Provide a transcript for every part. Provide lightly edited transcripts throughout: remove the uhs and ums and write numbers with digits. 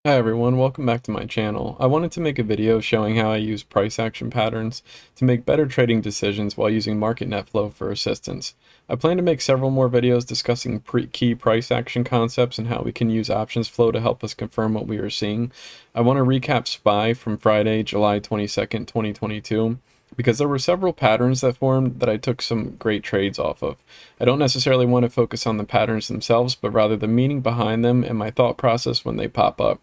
Hi everyone, welcome back to my channel. I wanted to make a video showing how I use price action patterns to make better trading decisions while using market net flow for assistance. I plan to make several more videos discussing key price action concepts and how we can use options flow to help us confirm what we are seeing. I want to recap SPY from Friday, July 22nd, 2022. Because there were several patterns that formed that I took some great trades off of. I don't necessarily want to focus on the patterns themselves, but rather the meaning behind them and my thought process when they pop up.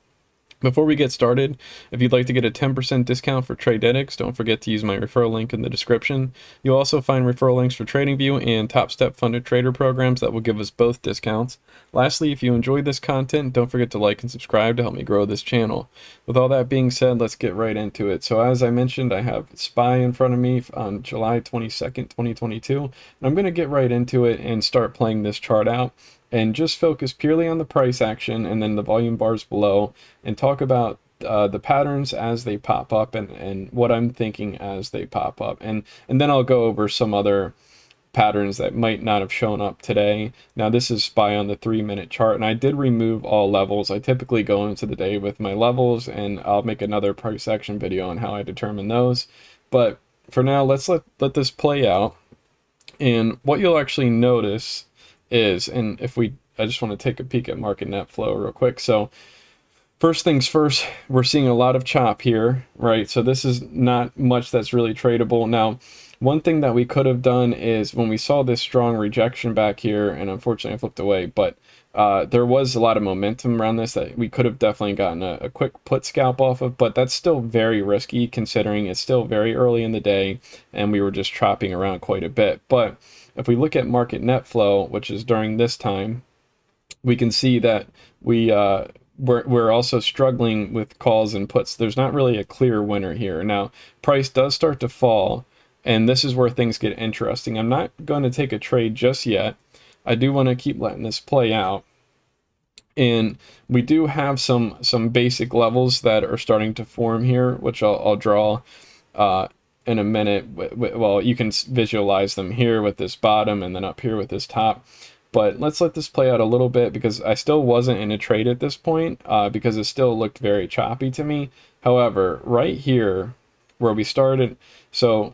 Before we get started, if you'd like to get a 10% discount for TradingView, don't forget to use my referral link in the description. You'll also find referral links for TradingView and Top Step funded trader programs that will give us both discounts. Lastly, if you enjoyed this content, don't forget to like and subscribe to help me grow this channel. With all that being said, let's get right into it. So as I mentioned, I have SPY in front of me on July 22nd, 2022. And I'm going to get right into it and start playing this chart out and just focus purely on the price action and then the volume bars below and talk about the patterns as they pop up and what I'm thinking as they pop up. And then I'll go over some other patterns that might not have shown up today. Now this is SPY on the 3-minute chart, and I did remove all levels. I typically go into the day with my levels, and I'll make another price action video on how I determine those. But for now, let's let this play out. And what you'll actually notice is, and I just want to take a peek at market net flow real quick. So first things first, we're seeing a lot of chop here, right? So this is not much that's really tradable. Now, one thing that we could have done is when we saw this strong rejection back here, and unfortunately I flipped away, but there was a lot of momentum around this that we could have definitely gotten a quick put scalp off of, but that's still very risky considering it's still very early in the day and we were just chopping around quite a bit. But if we look at market net flow, which is during this time, we can see that we're also struggling with calls and puts. There's not really a clear winner here. Now, price does start to fall, and this is where things get interesting. I'm not going to take a trade just yet. I do want to keep letting this play out. And we do have some basic levels that are starting to form here, which I'll draw in a minute. Well, you can visualize them here with this bottom and then up here with this top. But let's let this play out a little bit because I still wasn't in a trade at this point because it still looked very choppy to me. However, right here where we started, so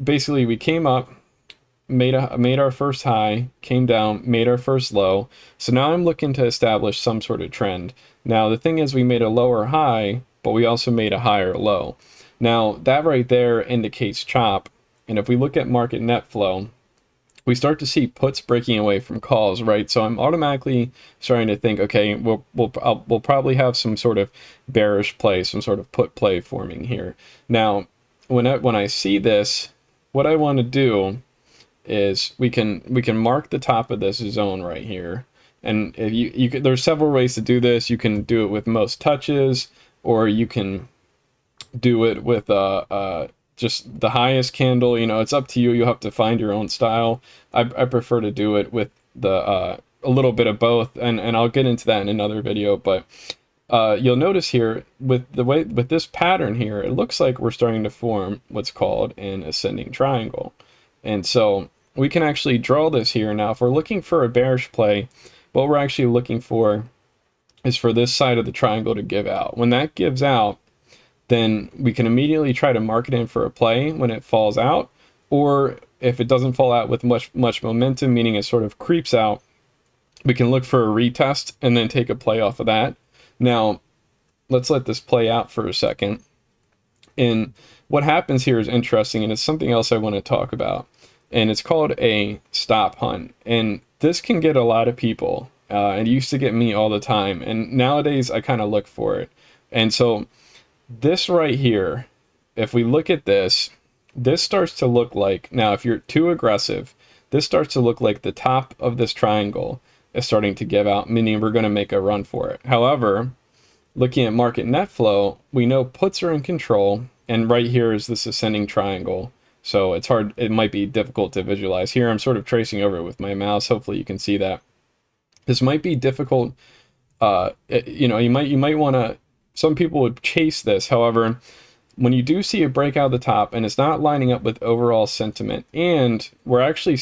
basically we came up, made our first high, came down, made our first low. So now I'm looking to establish some sort of trend. Now the thing is, we made a lower high, but we also made a higher low. Now that right there indicates chop. And if we look at market net flow, we start to see puts breaking away from calls, right? So I'm automatically starting to think, okay, we'll probably have some sort of bearish play, some sort of put play forming here. Now, when I see this, what I want to do is we can mark the top of this zone right here, and if there's several ways to do this. You can do it with most touches, or you can do it with just the highest candle. You know, it's up to you. You'll have to find your own style. I prefer to do it with a little bit of both, and I'll get into that in another video. But you'll notice here with this pattern here, it looks like we're starting to form what's called an ascending triangle. And so we can actually draw this here. Now, if we're looking for a bearish play, what we're actually looking for is for this side of the triangle to give out. When that gives out, then we can immediately try to mark it in for a play when it falls out. Or if it doesn't fall out with much momentum, meaning it sort of creeps out, we can look for a retest and then take a play off of that. Now, let's let this play out for a second. And what happens here is interesting, and it's something else I want to talk about. And it's called a stop hunt. And this can get a lot of people. It used to get me all the time. And nowadays, I kind of look for it. And so this right here, if we look at this, this starts to look like, now if you're too aggressive, this starts to look like the top of this triangle is starting to give out, meaning we're going to make a run for it. However, looking at market net flow, we know puts are in control, and right here is this ascending triangle. So it's hard, it might be difficult to visualize. Here I'm sort of tracing over it with my mouse. Hopefully you can see that. This might be difficult. You know, you might want to, some people would chase this. However, when you do see a breakout at the top and it's not lining up with overall sentiment, and we're actually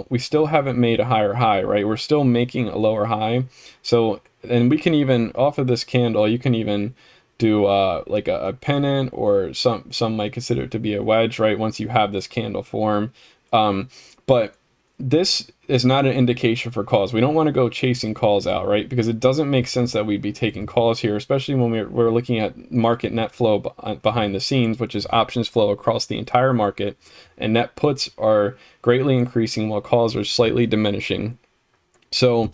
we still haven't made a higher high, right? We're still making a lower high. So and we can even, off of this candle, you can even do like a pennant, or some might consider it to be a wedge, right? Once you have this candle form. But this is not an indication for calls. We don't want to go chasing calls out, right? Because it doesn't make sense that we'd be taking calls here, especially when we're looking at market net flow behind the scenes, which is options flow across the entire market, and net puts are greatly increasing while calls are slightly diminishing. So,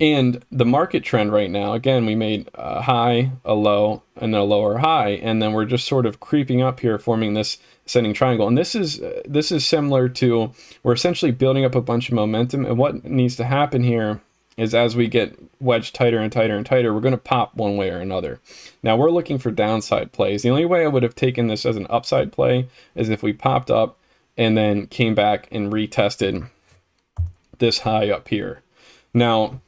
and the market trend right now, again, we made a high, a low, and a lower high, and then we're just sort of creeping up here, forming this ascending triangle. And this is similar to, we're essentially building up a bunch of momentum, and what needs to happen here is, as we get wedged tighter and tighter and tighter, we're going to pop one way or another. Now we're looking for downside plays. The only way I would have taken this as an upside play is if we popped up and then came back and retested this high up here. Now,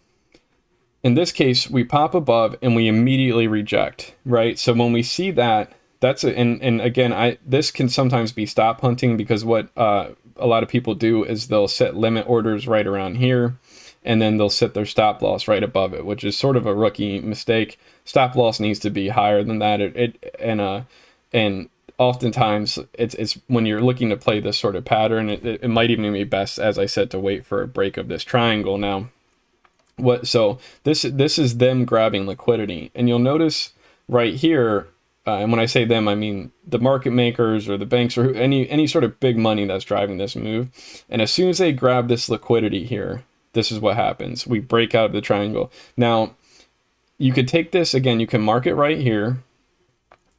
in this case, we pop above and we immediately reject, right? So when we see that, that's it. And again, this can sometimes be stop hunting, because what a lot of people do is they'll set limit orders right around here, and then they'll set their stop loss right above it, which is sort of a rookie mistake. Stop loss needs to be higher than that. And oftentimes it's when you're looking to play this sort of pattern, it might even be best, as I said, to wait for a break of this triangle. Now, so this is them grabbing liquidity, and you'll notice right here, and when I say them, I mean the market makers or the banks or any sort of big money that's driving this move. And as soon as they grab this liquidity here, this is what happens. We break out of the triangle. Now, you could take this, again, you can mark it right here,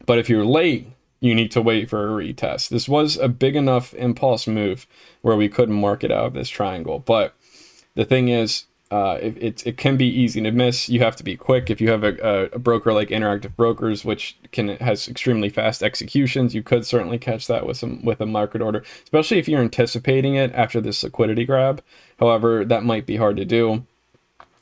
but if you're late, you need to wait for a retest. This was a big enough impulse move where we couldn't mark it out of this triangle. But the thing is, it can be easy to miss. You have to be quick. If you have a broker like Interactive Brokers, which has extremely fast executions, you could certainly catch that with a market order, especially if you're anticipating it after this liquidity grab. However, that might be hard to do.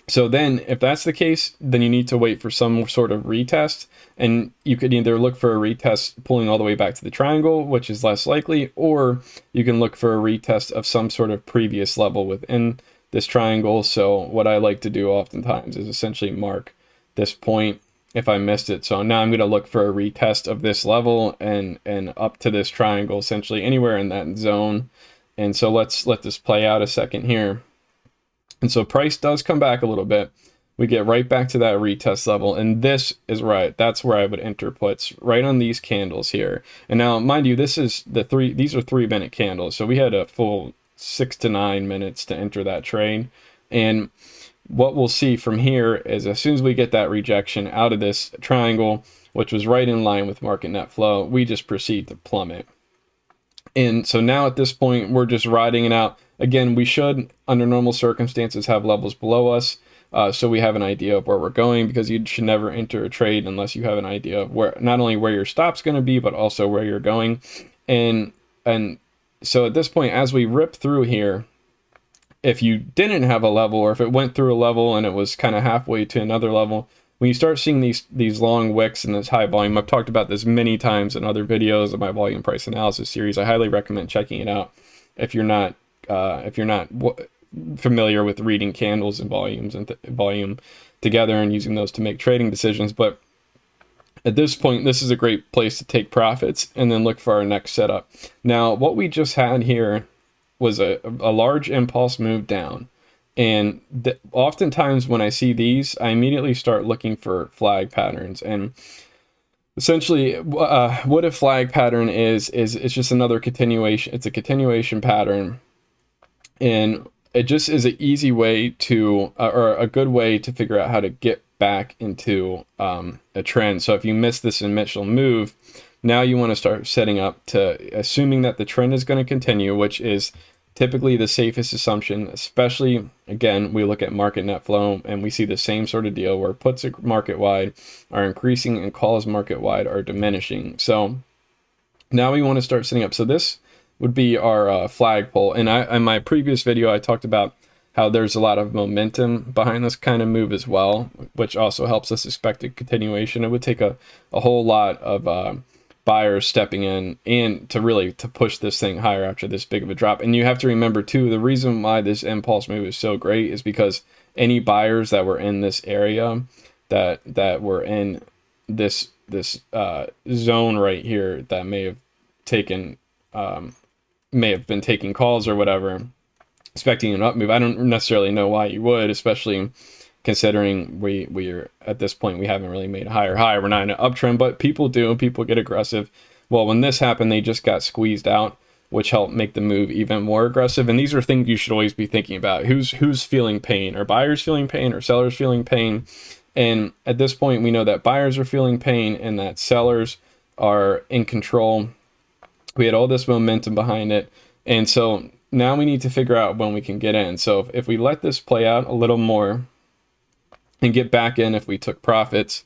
So then, if that's the case, then you need to wait for some sort of retest, and you could either look for a retest pulling all the way back to the triangle, which is less likely, or you can look for a retest of some sort of previous level within this triangle. So what I like to do oftentimes is essentially mark this point if I missed it. So now I'm going to look for a retest of this level and up to this triangle, essentially anywhere in that zone. And so let's let this play out a second here. And so price does come back a little bit. We get right back to that retest level, and this is right. That's where I would enter puts, right on these candles here. And now, mind you, these are 3-minute candles, so we had a full 6 to 9 minutes to enter that trade. And what we'll see from here is, as soon as we get that rejection out of this triangle, which was right in line with market net flow, we just proceed to plummet. And so now at this point, we're just riding it out. Again, we should, under normal circumstances, have levels below us, so we have an idea of where we're going, because you should never enter a trade unless you have an idea of where, not only where your stop's going to be, but also where you're going. And so at this point, as we rip through here, if you didn't have a level, or if it went through a level and it was kind of halfway to another level, when you start seeing these long wicks and this high volume, I've talked about this many times in other videos of my volume price analysis series. I highly recommend checking it out if you're not familiar with reading candles and volumes and volume together and using those to make trading decisions. But at this point, this is a great place to take profits and then look for our next setup. Now, what we just had here was a large impulse move down. And oftentimes when I see these, I immediately start looking for flag patterns. And essentially, what a flag pattern is it's just another continuation. It's a continuation pattern. And it just is an easy way to, or a good way to figure out how to get back into a trend. So if you miss this initial move, now you want to start setting up to assuming that the trend is going to continue, which is typically the safest assumption. Especially, again, we look at market net flow and we see the same sort of deal where puts market wide are increasing and calls market wide are diminishing. So now we want to start setting up. So this would be our flagpole. And in my previous video, I talked about how there's a lot of momentum behind this kind of move as well, which also helps us expect a continuation. It would take a whole lot of buyers stepping in and to push this thing higher after this big of a drop. And you have to remember too, the reason why this impulse move is so great is because any buyers that were in this area, that were in this zone right here, that may have been taking calls or whatever, expecting an up move. I don't necessarily know why you would, especially considering we're at this point, we haven't really made a higher high. We're not in an uptrend, but people get aggressive. Well, when this happened, they just got squeezed out, which helped make the move even more aggressive. And these are things you should always be thinking about. Who's feeling pain? Are buyers feeling pain? Or sellers feeling pain? And at this point, we know that buyers are feeling pain and that sellers are in control. We had all this momentum behind it. And so now we need to figure out when we can get in. So if we let this play out a little more and get back in if we took profits,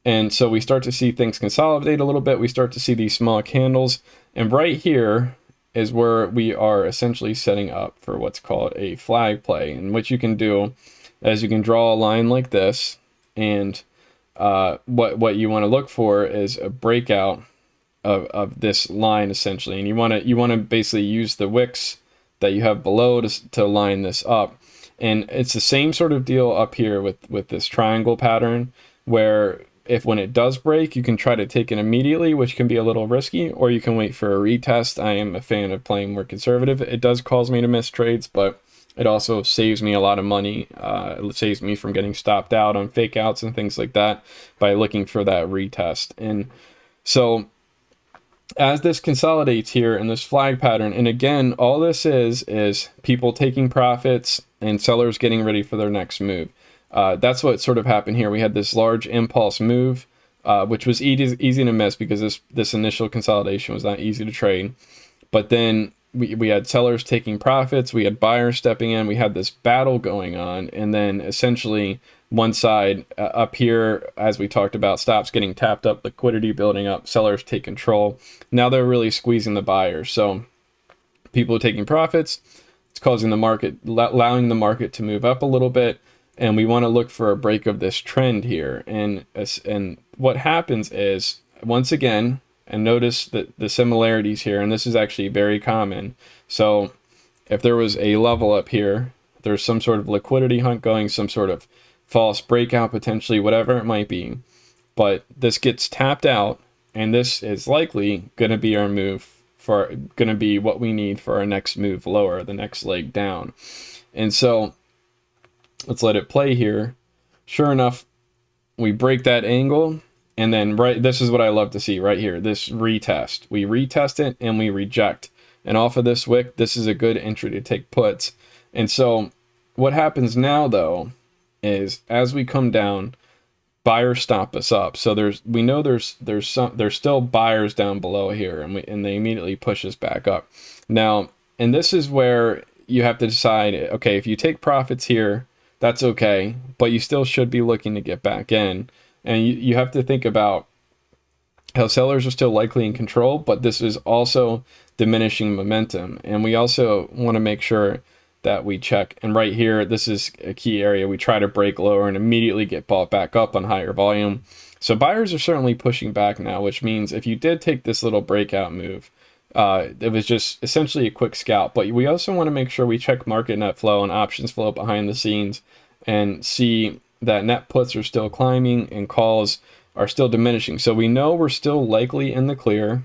and so we start to see things consolidate a little bit, we start to see these small candles, and right here is where we are essentially setting up for what's called a flag play. And what you can do is you can draw a line like this, and what you want to look for is a breakout of this line essentially, and you want to basically use the wicks that you have below to line this up. And it's the same sort of deal up here with this triangle pattern, where when it does break, you can try to take it immediately, which can be a little risky, or you can wait for a retest. I am a fan of playing more conservative. It does cause me to miss trades, but it also saves me a lot of money. It saves me from getting stopped out on fake outs and things like that by looking for that retest. And so as this consolidates here in this flag pattern, and again, all this is people taking profits and sellers getting ready for their next move. That's what sort of happened here. We had this large impulse move, which was easy to miss because this initial consolidation was not easy to trade. But then we had sellers taking profits, we had buyers stepping in, we had this battle going on, and then essentially one side up here, as we talked about, stops getting tapped up, liquidity building up, sellers take control. Now they're really squeezing the buyers. So people are taking profits, it's causing the market, allowing the market to move up a little bit, and we want to look for a break of this trend here. And what happens is, once again, and notice that the similarities here, and this is actually very common. So if there was a level up here, there's some sort of liquidity hunt going, some sort of false breakout potentially, whatever it might be, but this gets tapped out, and this is likely going to be our move going to be what we need for our next move lower, the next leg down. And so let's let it play here. Sure enough, we break that angle, and then this is what I love to see right here, this retest. We retest it and we reject. And off of this wick, this is a good entry to take puts. And so what happens now though is, as we come down, buyers stop us up. So we know there's still buyers down below here, and they immediately push us back up. Now, and this is where you have to decide, okay, if you take profits here, that's okay, but you still should be looking to get back in. And you have to think about how sellers are still likely in control, but this is also diminishing momentum. And we also want to make sure that we check. And right here, this is a key area. We try to break lower and immediately get bought back up on higher volume. So buyers are certainly pushing back now, which means if you did take this little breakout move, it was just essentially a quick scalp. But we also want to make sure we check market net flow and options flow behind the scenes and see that net puts are still climbing and calls are still diminishing. So we know we're still likely in the clear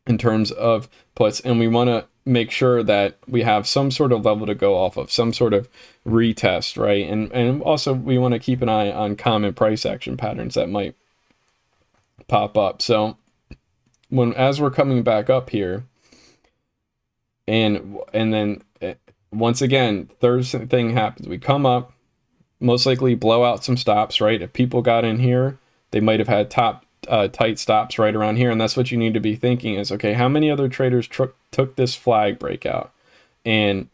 in terms of puts, and we want to make sure that we have some sort of level to go off of, some sort of retest, right? And also we want to keep an eye on common price action patterns that might pop up. So as we're coming back up here, and then once again, third thing happens. We come up, most likely blow out some stops, right? If people got in here, they might have had tight stops right around here. And that's what you need to be thinking is, okay, how many other traders took this flag breakout and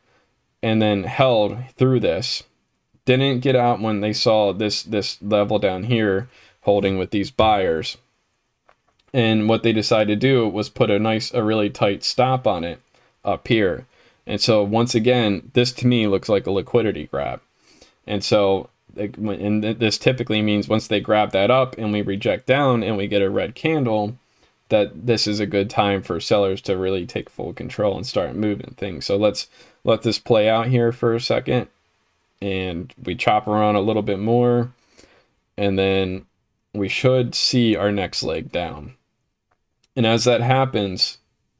then held through this, didn't get out when they saw this level down here holding with these buyers. And what they decided to do was put a really tight stop on it up here. And so once again, this to me looks like a liquidity grab. And so, and this typically means once they grab that up and we reject down and we get a red candle, that this is a good time for sellers to really take full control and start moving things. So let's let this play out here for a second, and we chop around a little bit more, and then we should see our next leg down. And as that happens,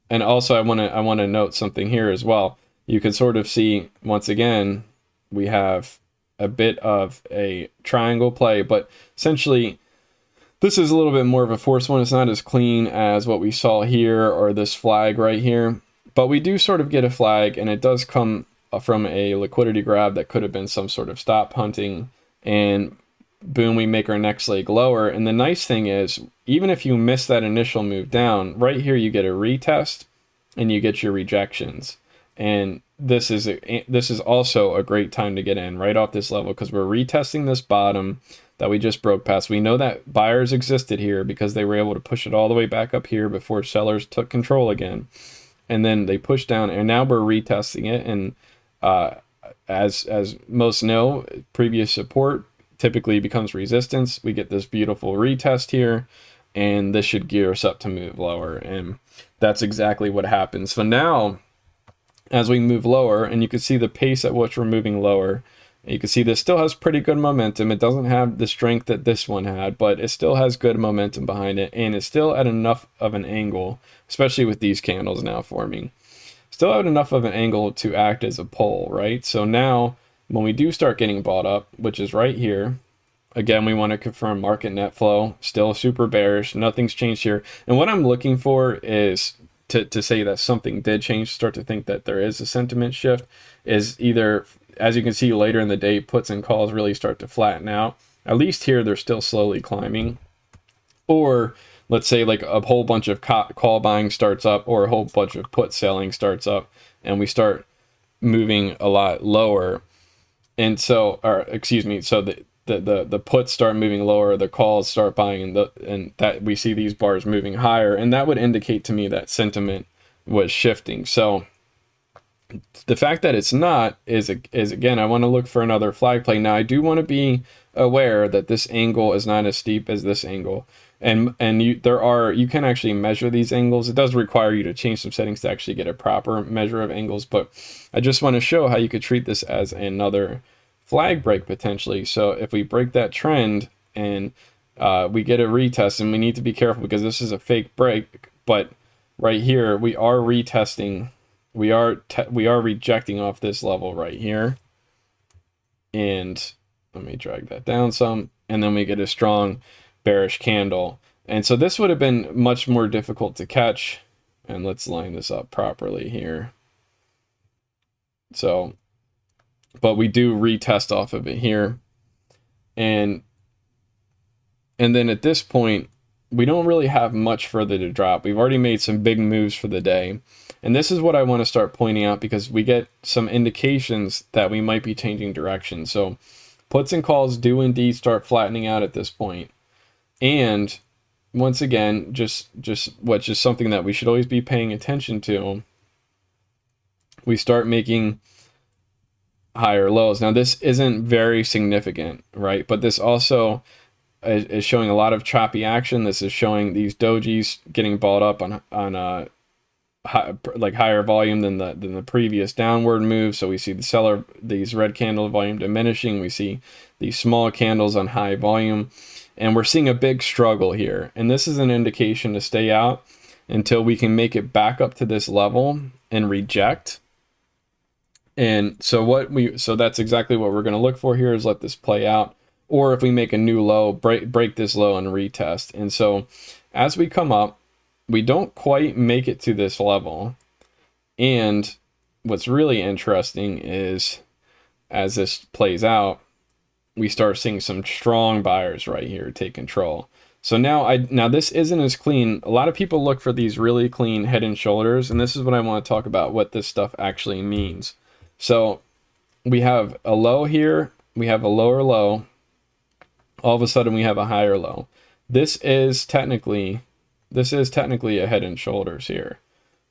and also I want to note something here as well. You can sort of see, once again, we have a bit of a triangle play, but essentially this is a little bit more of a forced one. It's not as clean as what we saw here or this flag right here, but we do sort of get a flag, and it does come from a liquidity grab that could have been some sort of stop hunting, and boom, we make our next leg lower. And the nice thing is, even if you miss that initial move down, right here you get a retest and you get your rejections. And this is also a great time to get in right off this level, because we're retesting this bottom that we just broke past. We know that buyers existed here because they were able to push it all the way back up here before sellers took control again. And then they pushed down, and now we're retesting it. And as most know, previous support typically becomes resistance. We get this beautiful retest here, and this should gear us up to move lower. And that's exactly what happens. So now, as we move lower, and you can see the pace at which we're moving lower, you can see this still has pretty good momentum. It doesn't have the strength that this one had, but it still has good momentum behind it, and it's still at enough of an angle, especially with these candles now forming, still at enough of an angle to act as a pull, right? So now when we do start getting bought up, which is right here, again, we want to confirm market net flow, still super bearish, nothing's changed here. And what I'm looking for is to say that something did change, start to think that there is a sentiment shift, is either, as you can see later in the day, puts and calls really start to flatten out. At least here, they're still slowly climbing. Or let's say like a whole bunch of call buying starts up, or a whole bunch of put selling starts up, and we start moving a lot lower. And so, or excuse me, so the puts start moving lower, the calls start buying, and that we see these bars moving higher, and that would indicate to me that sentiment was shifting. So the fact that it's not is again, I want to look for another flag play. Now I do want to be aware that this angle is not as steep as this angle, and you can actually measure these angles. It does require you to change some settings to actually get a proper measure of angles, but I just want to show how you could treat this as another flag break potentially. So if we break that trend and we get a retest, and we need to be careful because this is a fake break, but right here we are retesting, we are rejecting off this level right here, and let me drag that down some, and then we get a strong bearish candle. And so this would have been much more difficult to catch, and let's line this up properly here. So but we do retest off of it here, and then at this point we don't really have much further to drop. We've already made some big moves for the day, and this is what I want to start pointing out, because we get some indications that we might be changing direction. So puts and calls do indeed start flattening out at this point, and once again, just something that we should always be paying attention to, we start making higher lows. Now this isn't very significant, right? But this also is showing a lot of choppy action. This is showing these dojis getting bought up on like higher volume than the previous downward move. So we see the seller, these red candle volume diminishing. We see these small candles on high volume, and we're seeing a big struggle here. And this is an indication to stay out until we can make it back up to this level and reject. And so that's exactly what we're going to look for here, is let this play out, or if we make a new low, break this low and retest. And so as we come up, we don't quite make it to this level. And what's really interesting is, as this plays out, we start seeing some strong buyers right here take control. So now this isn't as clean. A lot of people look for these really clean head and shoulders, and this is what I want to talk about, what this stuff actually means. So we have a low here, we have a lower low, all of a sudden we have a higher low. This is technically a head and shoulders here.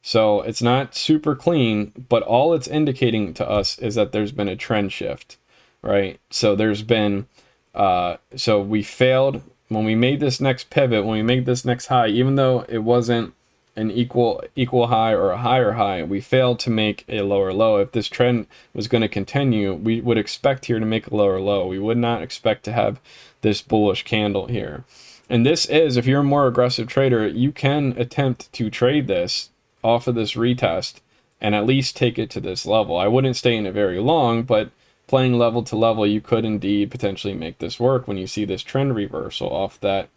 So it's not super clean, but all it's indicating to us is that there's been a trend shift, right? So there's been, so we failed when we made this next pivot, when we made this next high, even though it wasn't an equal high or a higher high, we failed to make a lower low. If this trend was going to continue, we would expect here to make a lower low. We would not expect to have this bullish candle here. And this is, if you're a more aggressive trader, you can attempt to trade this off of this retest and at least take it to this level. I wouldn't stay in it very long, but playing level to level, you could indeed potentially make this work when you see this trend reversal off that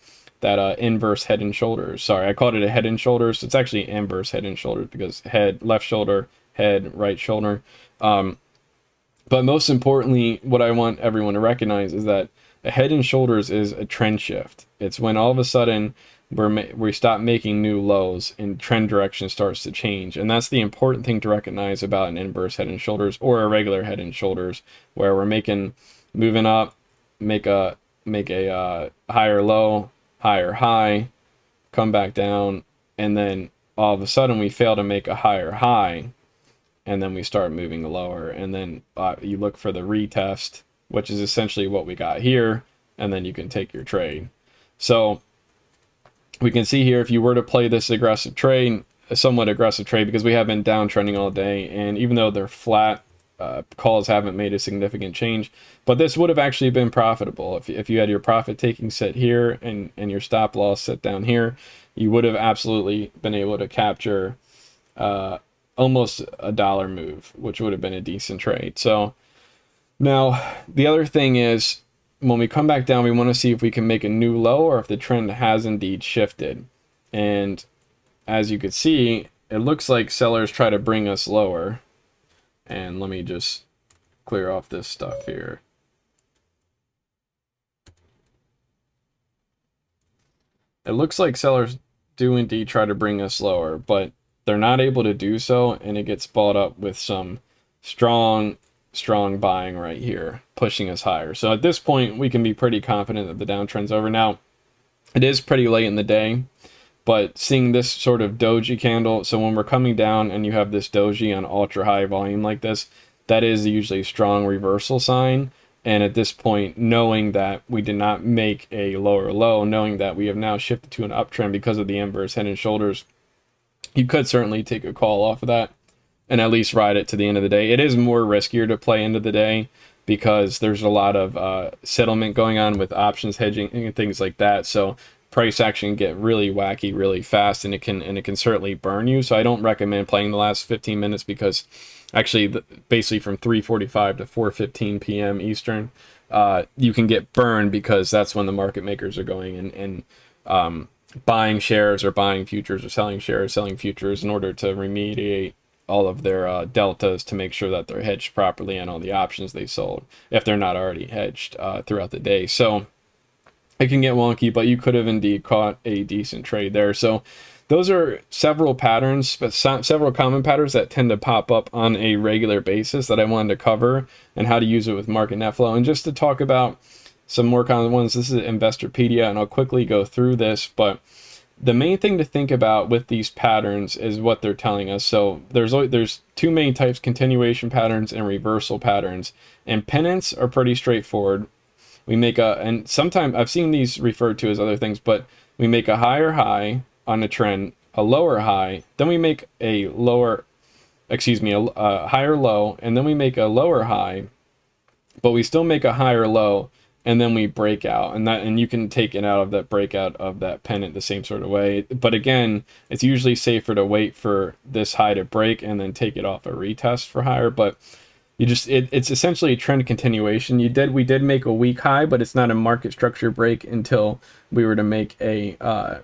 inverse head and shoulders. Sorry, I called it a head and shoulders. It's actually inverse head and shoulders because head, left shoulder, head, right shoulder. But most importantly, what I want everyone to recognize is that a head and shoulders is a trend shift. It's when all of a sudden we stop making new lows and trend direction starts to change. And that's the important thing to recognize about an inverse head and shoulders or a regular head and shoulders, where we're moving up, make a higher low, higher high, come back down, and then all of a sudden we fail to make a higher high, and then we start moving lower, and then you look for the retest, which is essentially what we got here, and then you can take your trade. So we can see here, if you were to play this aggressive trade, a somewhat aggressive trade, because we have been downtrending all day, and even though they're flat, calls haven't made a significant change, but this would have actually been profitable. If you had your profit taking set here and your stop loss set down here, you would have absolutely been able to capture almost a dollar move, which would have been a decent trade. So now the other thing is, when we come back down, we want to see if we can make a new low or if the trend has indeed shifted. And as you can see, it looks like sellers try to bring us lower. And let me just clear off this stuff here. It looks like sellers do indeed try to bring us lower, but they're not able to do so, and it gets bought up with some strong buying right here, pushing us higher. So at this point, we can be pretty confident that the downtrend's over. Now, it is pretty late in the day, but seeing this sort of doji candle, so when we're coming down and you have this doji on ultra high volume like this, that is usually a strong reversal sign. And at this point, knowing that we did not make a lower low, knowing that we have now shifted to an uptrend because of the inverse head and shoulders, you could certainly take a call off of that and at least ride it to the end of the day. It is more riskier to play end of the day because there's a lot of settlement going on with options hedging and things like that. So price action can get really wacky really fast, and it can certainly burn you. So I don't recommend playing the last 15 minutes because actually basically from 3:45 to 4:15 p.m. Eastern, you can get burned because that's when the market makers are going and buying shares or buying futures or selling shares, selling futures in order to remediate all of their deltas to make sure that they're hedged properly on all the options they sold, if they're not already hedged throughout the day. So it can get wonky, but you could have indeed caught a decent trade there. So those are several patterns, but several common patterns that tend to pop up on a regular basis that I wanted to cover, and how to use it with market net flow. And just to talk about some more common ones, this is Investorpedia, and I'll quickly go through this, but the main thing to think about with these patterns is what they're telling us. So there's two main types: continuation patterns and reversal patterns. And pennants are pretty straightforward. We make and sometimes I've seen these referred to as other things, but we make a higher high on a trend, a lower high, then we make a higher low, and then we make a lower high, but we still make a higher low, and then we break out, and you can take it out of that breakout of that pennant the same sort of way. But again, it's usually safer to wait for this high to break and then take it off a retest for higher. But it's essentially a trend continuation. We did make a weak high, but it's not a market structure break until we were to make a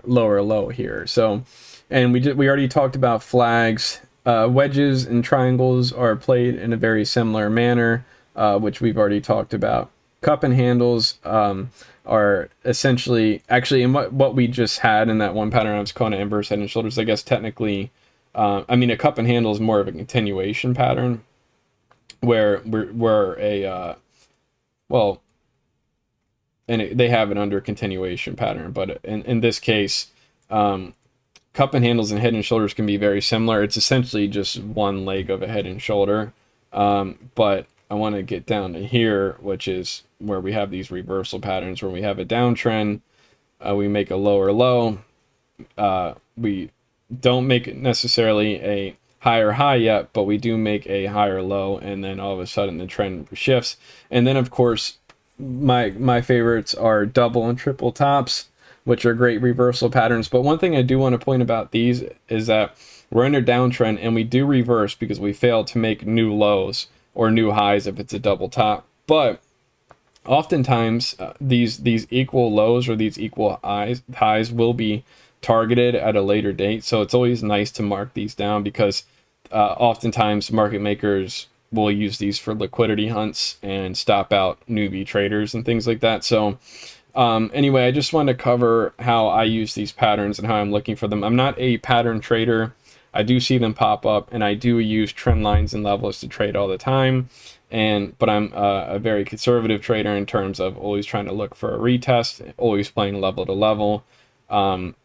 lower low here. So, and we already talked about flags. Wedges and triangles are played in a very similar manner, which we've already talked about. Cup and handles are essentially, actually, in what we just had in that one pattern I was calling it inverse head and shoulders, I guess technically, a cup and handle is more of a continuation pattern, where they have it under continuation pattern, but in this case, cup and handles and head and shoulders can be very similar. It's essentially just one leg of a head and shoulder, but I want to get down to here, which is where we have these reversal patterns, where we have a downtrend, we make a lower low. We don't make necessarily a higher high yet, but we do make a higher low, and then all of a sudden the trend shifts. And then of course my favorites are double and triple tops, which are great reversal patterns. But one thing I do want to point about these is that we're in a downtrend and we do reverse because we fail to make new lows or new highs if it's a double top. But oftentimes these equal lows or these equal highs will be targeted at a later date. So it's always nice to mark these down, because oftentimes market makers will use these for liquidity hunts and stop out newbie traders and things like that. So anyway, I just want to cover how I use these patterns and how I'm looking for them. I'm not a pattern trader. I do see them pop up, and I do use trend lines and levels to trade all the time. But I'm a very conservative trader in terms of always trying to look for a retest, always playing level to level.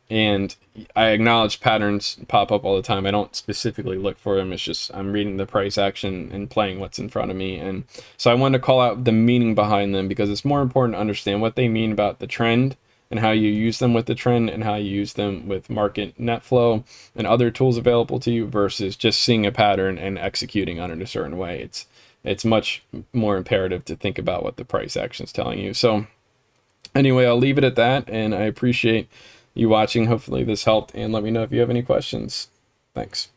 And I acknowledge patterns pop up all the time. I don't specifically look for them. It's just I'm reading the price action and playing what's in front of me. And so I wanted to call out the meaning behind them, because it's more important to understand what they mean about the trend and how you use them with the trend and how you use them with market net flow and other tools available to you, versus just seeing a pattern and executing on it a certain way. It's much more imperative to think about what the price action is telling you. So anyway, I'll leave it at that, and I appreciate you watching. Hopefully this helped, and let me know if you have any questions. Thanks.